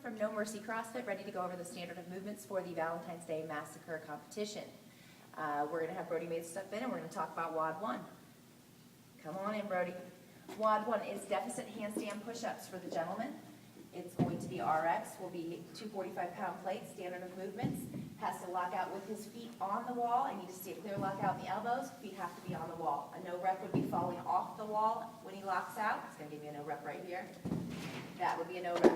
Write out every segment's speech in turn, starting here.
from No Mercy CrossFit, ready to go over the standard of movements for the Valentine's Day Massacre competition. We're going to have Brody Mays step in and we're going to talk about WOD 1. Come on in, Brody. WOD 1 is deficit handstand push-ups for the gentleman. It's going to be RX, will be 2 45-pound plates, standard of movements. Has to lock out with his feet on the wall. I need to stay clear, lock out in the elbows. Feet have to be on the wall. A no rep would be falling off the wall when he locks out. It's going to give me a no rep right here. That would be a no rep.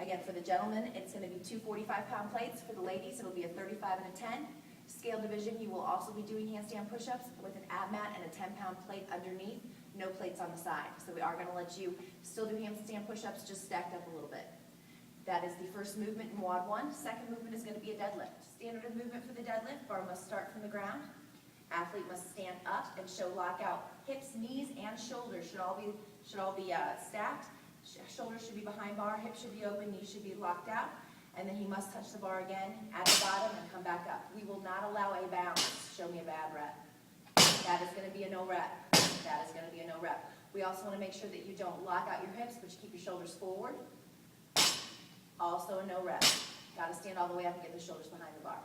Again, for the gentleman, it's going to be 2 45-pound plates. For the ladies, it'll be a 35 and a 10. Scale division, you will also be doing handstand push-ups with an ab mat and a 10-pound plate underneath. No plates on the side. So we are going to let you still do handstand push-ups, just stacked up a little bit. That is the first movement in WOD 1. Second movement is going to be a deadlift. Standard of movement for the deadlift, bar must start from the ground. Athlete must stand up and show lockout. Hips, knees, and shoulders should all be stacked. Shoulders should be behind bar, hips should be open, knees should be locked out. And then he must touch the bar again at the bottom and come back up. We will not allow a bounce. Show me a bad rep. That is going to be a no rep. That is going to be a no rep. We also want to make sure that you don't lock out your hips, but you keep your shoulders forward. Also a no rep. Got to stand all the way up and get the shoulders behind the bar.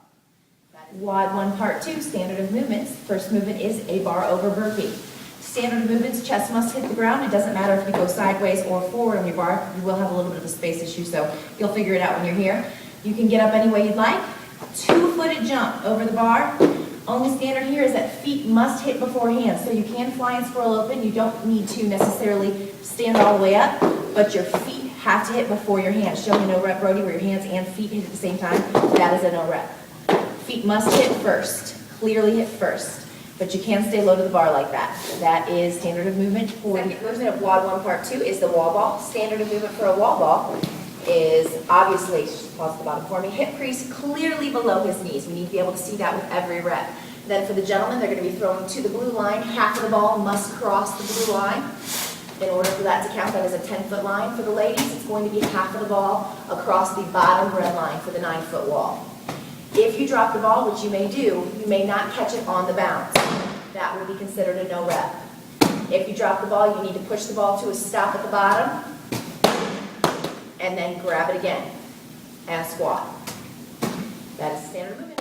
That is WOD 1 Part 2, standard of movements. First movement is a bar over burpee. Standard of movements, chest must hit the ground. It doesn't matter if you go sideways or forward on your bar. You will have a little bit of a space issue, so you'll figure it out when you're here. You can get up any way you'd like. 2-footed jump over the bar. Only standard here is that feet must hit before hands. So you can fly and swirl open. You don't need to necessarily stand all the way up, but your feet have to hit before your hands. Show me no rep, Brody, where your hands and feet hit at the same time. That is a no rep. Feet must hit first. Clearly hit first. But you can stay low to the bar like that. That is standard of movement. Second movement of WOD 1 Part 2 is the wall ball. Standard of movement for a wall ball is obviously, just pause at the bottom for me, hip crease clearly below his knees. We need to be able to see that with every rep. Then for the gentleman, they're going to be throwing to the blue line. Half of the ball must cross the blue line. In order for that to count, that is a 10-foot line. For the ladies, it's going to be half of the ball across the bottom red line for the 9-foot wall. If you drop the ball, which you may do, you may not catch it on the bounce. That will be considered a no rep. If you drop the ball, you need to push the ball to a stop at the bottom and then grab it again and squat. That is standard movement.